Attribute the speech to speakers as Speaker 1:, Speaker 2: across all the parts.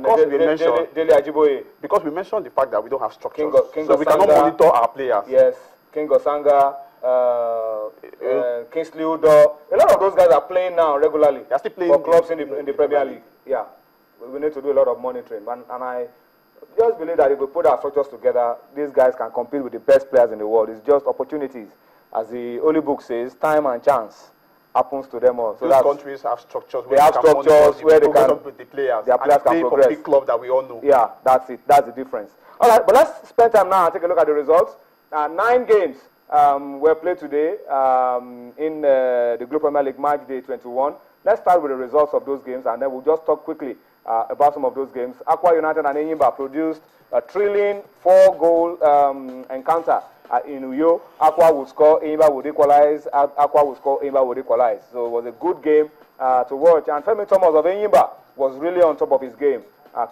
Speaker 1: Because we mentioned
Speaker 2: Dele Ajiboye.
Speaker 1: Because we mentioned the fact that we don't have structure,
Speaker 2: King
Speaker 1: so we cannot monitor our players.
Speaker 2: Yes, King Osanga, Kingsley Udo. A lot of those guys are playing now regularly.
Speaker 1: They are still playing
Speaker 2: for clubs in the Premier League. Yeah, we need to do a lot of monitoring, and I just believe that if we put our structures together, these guys can compete with the best players in the world. It's just opportunities. As the Holy Book says, time and chance happens to them all. So
Speaker 1: those countries have structures where
Speaker 2: they have structures where they can
Speaker 1: with the players.
Speaker 2: Their players can progress.
Speaker 1: For big club that we all know.
Speaker 2: Yeah, that's it. That's the difference. All right, but let's spend time now and take a look at the results. 9 games were played today in the Globe Premier League Match Day 21. Let's start with the results of those games, and then we'll just talk quickly about some of those games. Aqua United and Enyimba produced a thrilling 4-goal encounter in Uyo. Aqua would score, Enyimba would equalize. Aqua would score, Enyimba would equalize. So it was a good game to watch. And Femi Thomas of Enyimba was really on top of his game,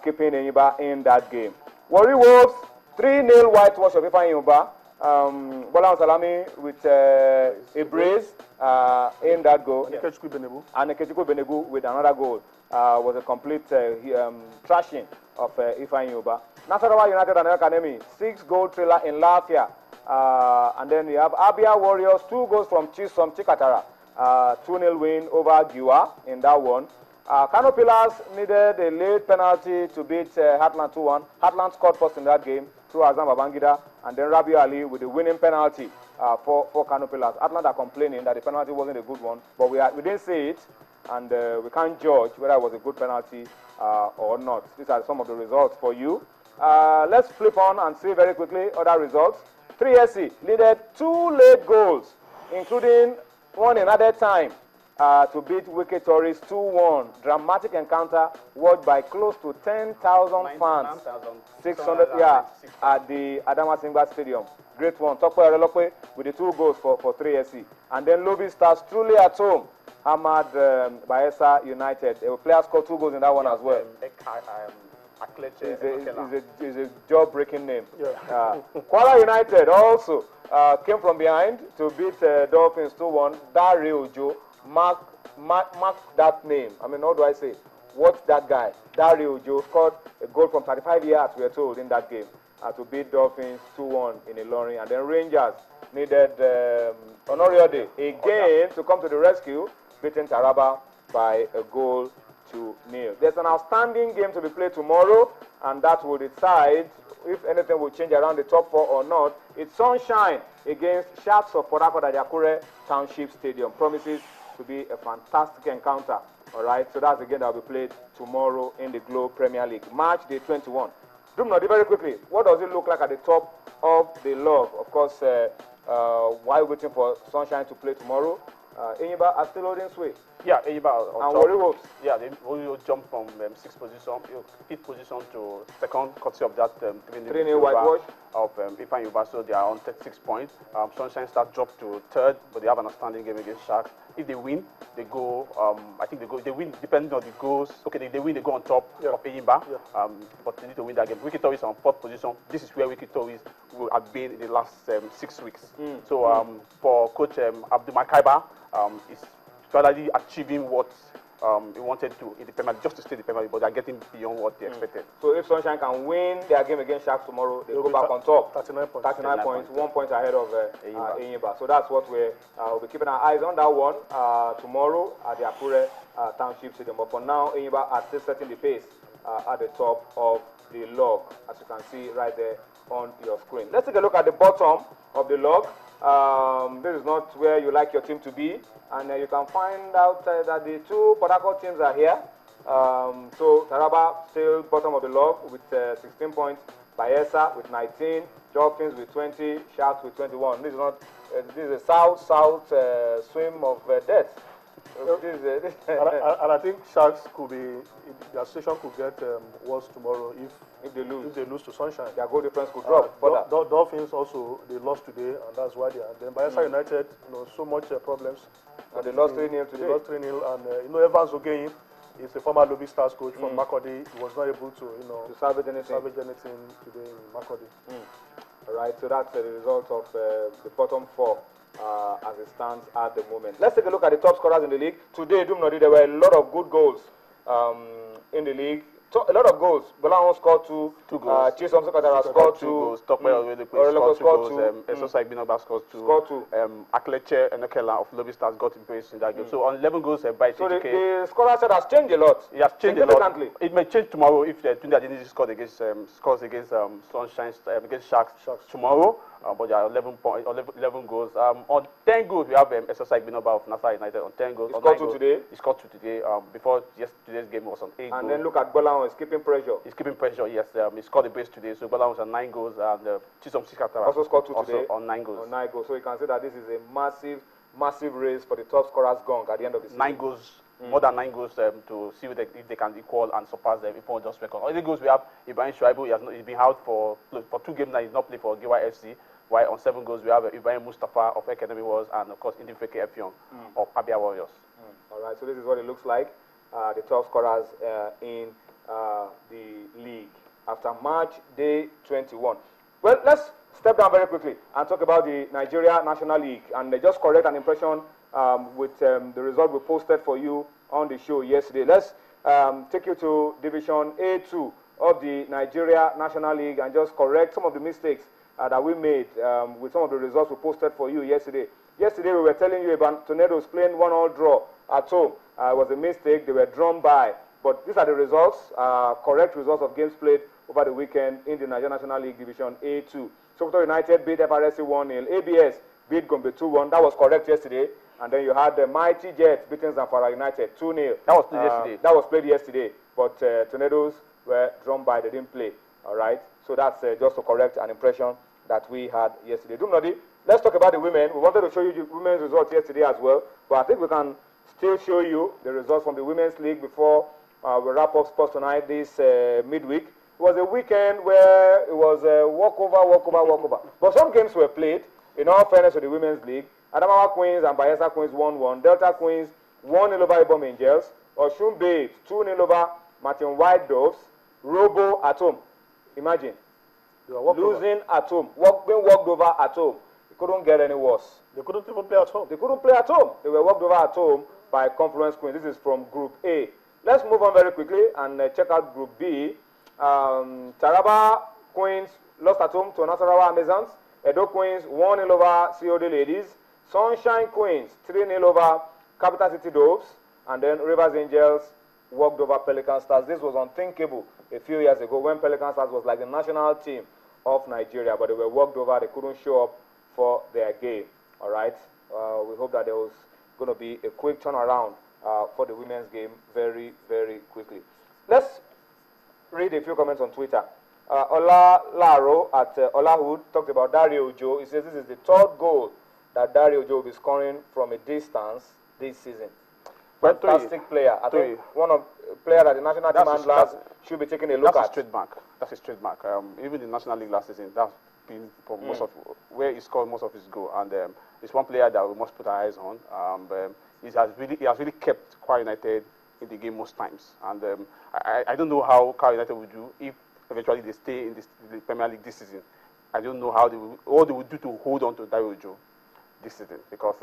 Speaker 2: keeping Enyimba in that game. Warri Wolves, 3-0 whitewash of Ifeanyi Uba. Bola Salami with a brace in that goal. And Ekechukwu Benegu with another goal. Was a complete trashing of Ifeanyi Uba. Nasarawa United and Academy, 6-goal thriller in Lafia. And then you have Abia Warriors, 2 goals from Chisom Chikatara. 2-0 win over Giwa in that one. Kano Pillars needed a late penalty to beat Heartland 2-1. Heartland scored first in that game through Azam Babangida, and then Rabiu Ali with the winning penalty for Kano Pillars. Heartland are complaining that the penalty wasn't a good one, but we didn't see it, and we can't judge whether it was a good penalty or not. These are some of the results for you. Let's flip on and see very quickly other results. 3SC needed 2 late goals, including one in added time, to beat Wiki Tourists 2-1. Dramatic encounter watched by close to 10,000 fans. 600, yeah, at the Adama Simba Stadium. Great one. Tokwe Arelokwe with the 2 goals for 3SC. And then Lobby Stars truly at home. Ahmad Bayelsa United. The player scored 2 goals in that one as well. Is a jaw-breaking name. Yeah. Kwara United also came from behind to beat Dolphins 2-1. Dario Ojo, mark that name. I mean, how do I say? Watch that guy. Dario Ojo scored a goal from 35 yards, we are told, in that game to beat Dolphins 2-1 in Ilorin. And then Rangers needed Honoriode again to come to the rescue, beating Taraba by a goal to 0. There's an outstanding game to be played tomorrow, and that will decide if anything will change around the top 4 or not. It's Sunshine against Sharks of Port Harcourt at Yakure Township Stadium. Promises to be a fantastic encounter. All right, so that's the game that will be played tomorrow in the Globe Premier League. Match Day 21. Dumnodi, very quickly, what does it look like at the top of the log? Of course, while waiting for Sunshine to play tomorrow, Enyimba are still holding sway.
Speaker 1: Yeah, Enyimba
Speaker 2: and Warri Wolves.
Speaker 1: Yeah, they will jump from 6th position, 5th position to 2nd, courtesy of that
Speaker 2: 3-0 whitewash
Speaker 1: of Ifeanyi Uba. So they are on 36 points. Sunshine Star dropped to 3rd, but they have an outstanding game against Sharks. If they win, they go. I think they win depending on the goals. Okay, if they win, they go on top of Enyimba. Yeah. But they need to win that game. Wiki Tourists on 4th position. This is where Wiki Tourists will have been in the last 6 weeks. So for Coach Abdul Makaiba, is finally achieving what he wanted to in the Premier League, just to stay in the Premier League, but they're getting beyond what they expected.
Speaker 2: So if Sunshine can win their game against Sharks tomorrow, they go back on top. 39 points. 39 points, 1 point ahead of Enyimba. So that's what we'll be keeping our eyes on that one tomorrow at the Akure Township Stadium. But for now, Enyimba are still setting the pace at the top of the log, as you can see right there on your screen. Let's take a look at the bottom of the log. This is not where you like your team to be, and you can find out that the 2 Port Harcourt teams are here. So Taraba still bottom of the log with 16 points, Bayelsa with 19, Dolphins with 20, Sharks with 21. This is not this is a south swim of death.
Speaker 3: And I think Sharks could be, their situation could get worse tomorrow if they lose. If they lose to Sunshine,
Speaker 2: their goal difference could drop further.
Speaker 3: Dolphins also, they lost today, and that's why they are. Then Bayelsa United, so much problems.
Speaker 2: And they lost 3-0 today.
Speaker 3: They lost 3-0, and Evans Ogeyin is the former Lobby Stars coach from Makurdi. He was not able to
Speaker 2: salvage anything
Speaker 3: today in Makurdi.
Speaker 2: All right, so that's the result of the bottom 4. As it stands at the moment. Let's take a look at the top scorers in the league. Today, Dumnodi, there were a lot of good goals in the league. a lot of goals. Bolahon scored two goals. Chisom Sekatara scored two
Speaker 1: goals. Tokwe Orelekwe scored two goals. Esosai Binoba scored two. Akleche Enokela of Lobby Stars got in place in that game. So on 11 goals by
Speaker 2: So the scorer set has changed a lot.
Speaker 1: It has changed a lot. It may change tomorrow if Tunde Adeniji scores against Sunshine against Sharks tomorrow. But there are 11 goals. On 10 goals, we have Esosai Binoba of Nassau United on 10 goals.
Speaker 2: He scored two today.
Speaker 1: He scored two today. Before today's game was on 8 goals.
Speaker 2: And then look at Bolahon, he's keeping pressure.
Speaker 1: He's keeping pressure, yes. He scored the base today. So Bolahon was on 9 goals. And Chisom Sikatara
Speaker 2: also scored two today.
Speaker 1: On 9 goals.
Speaker 2: On 9 goals. So you can say that this is a massive race for the top scorers gong at the end of the season.
Speaker 1: 9 goals. More than 9 goals to see if they can equal and surpass them if just record. All the goals we have, Ibrahim Shuaibu, he's been out for 2 games now. He's not played for Giwa FC. While on 7 goals we have Ibrahim Mustafa of Academy Wars and of course Indifeke Efiong of Abia Warriors.
Speaker 2: All right, so this is what it looks like. The top scorers in the league after March day 21. Well, let's step down very quickly and talk about the Nigeria National League and just correct an impression with the result we posted for you on the show yesterday. Let's take you to Division A2 of the Nigeria National League and just correct some of the mistakes that we made with some of the results we posted for you yesterday. Yesterday we were telling you about Tornadoes playing 1-1 draw at home. It was a mistake. They were drawn by. But these are the results, correct results of games played over the weekend in the Nigeria National League Division A2. Sokoto United beat FRSC 1-0. ABS beat Gombe 2-1. That was correct yesterday. And then you had the Mighty Jets beating Zamfara United 2-0.
Speaker 1: That was played yesterday.
Speaker 2: That was played yesterday. But Tornadoes were drawn by. They didn't play. All right. So that's just to correct an impression that we had yesterday. Dumnodi, let's talk about the women. We wanted to show you the women's results yesterday as well. But I think we can still show you the results from the Women's League before we wrap up sports tonight this midweek. It was a weekend where it was walkover. But some games were played, in all fairness to the Women's League. Adamawa Queens and Bayelsa Queens 1-1. Delta Queens 1-0 over Ibom Angels. Osun Babes 2-0 over Martin White Doves. Robo at home. Imagine. Losing at home. Being walked over at home. It couldn't get any worse.
Speaker 3: They couldn't even play at home.
Speaker 2: They couldn't play at home. They were walked over at home by Confluence Queens. This is from Group A. Let's move on very quickly and check out Group B. Taraba Queens lost at home to Nasarawa Amazons. Edo Queens 1-0 over COD Ladies. Sunshine Queens 3-0 over Capital City Doves. And then Rivers Angels walked over Pelican Stars. This was unthinkable a few years ago when Pelican Stars was like the national team of Nigeria, but they were walked over. They couldn't show up for their game. All right. We hope that there was going to be a quick turnaround for the women's game very, very quickly. Let's read a few comments on Twitter. Ola Laro at Olahood talked about Dario Ojo. He says this is the 3rd goal that Dario Ojo will be scoring from a distance this season. Fantastic player. I think one of player that the national team handlers should be taking a look at.
Speaker 1: That's his trademark. Even the National League last season, that's been for most of where he scored most of his goal. And it's one player that we must put our eyes on. He has really kept Kwara United in the game most times. And I don't know how Kwara United will do if eventually they stay in the Premier League this season. I don't know how what they will do to hold on to Dario Ojo this season, because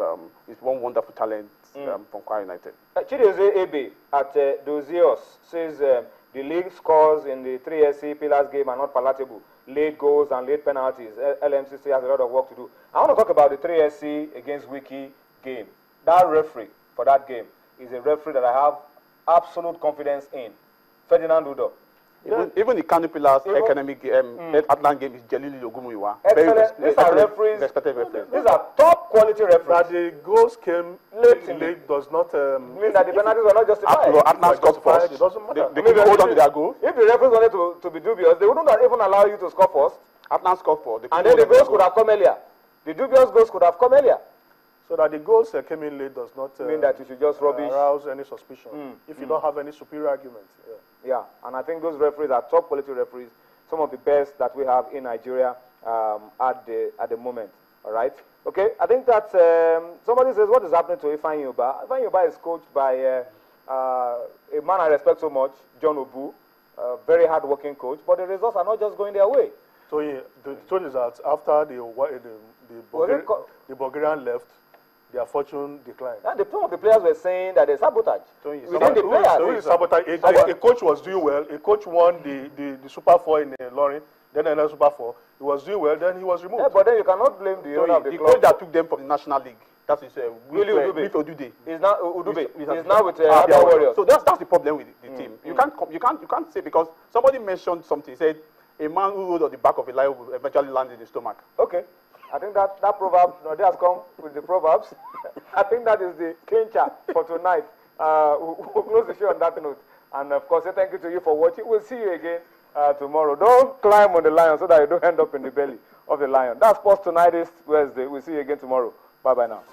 Speaker 1: he's one wonderful talent from Kwara United.
Speaker 2: Chidozie Ebe at Dozios says the league scores in the 3SC Pillars game are not palatable. Late goals and late penalties. LMCC has a lot of work to do. I want to talk about the 3SC against Wiki game. That referee for that game is a referee that I have absolute confidence in. Ferdinand Udo.
Speaker 1: Even the Kano Pillars economic Atlant game is Jelili Ogumuyiwa.
Speaker 2: Excellent. These are referees.
Speaker 1: Respected referees.
Speaker 2: These are top quality referees.
Speaker 3: That the goals came late does not
Speaker 2: mean that the penalties were not justified.
Speaker 1: Atlant scored first.
Speaker 3: It doesn't matter.
Speaker 1: They could hold on to their goal.
Speaker 2: If the referees wanted to be dubious, they wouldn't even allow you to score first.
Speaker 1: Atlant scored first.
Speaker 2: And then the goals could have come earlier. The dubious goals could have come earlier.
Speaker 3: So that the goals came in late does not
Speaker 2: mean that you should just
Speaker 3: arouse any suspicion if you don't have any superior arguments.
Speaker 2: Yeah, and I think those referees are top quality referees, some of the best that we have in Nigeria at the moment. All right. Okay. I think that somebody says, what is happening to Ifeanyi Uba? Ifeanyi Uba is coached by a man I respect so much, John Obu, a very hard-working coach, but the results are not just going their way.
Speaker 3: So the truth is that after the Bulgarian left, their fortune declined.
Speaker 2: And some of the players were saying that there's sabotage. Within the
Speaker 3: Who
Speaker 2: players.
Speaker 3: is sabotage? A coach was doing well. A coach won the Super 4 in Lorin, then another Super 4. He was doing well, then he was removed.
Speaker 2: Yeah, but then you cannot blame the owner of the club.
Speaker 1: coach that took them from the National League. That is
Speaker 2: Willie
Speaker 1: Udube.
Speaker 2: He's now Udube. He's now with Abia Warriors.
Speaker 1: So that's the problem with the team. You can't say because somebody mentioned something, said a man who rode on the back of a lion will eventually land in the stomach.
Speaker 2: Okay. I think that proverb, Node has come with the proverbs. I think that is the clincher for tonight. We'll close the show on that note. And of course, thank you to you for watching. We'll see you again tomorrow. Don't climb on the lion so that you don't end up in the belly of the lion. That's Sports Tonight is Wednesday. We'll see you again tomorrow. Bye-bye now.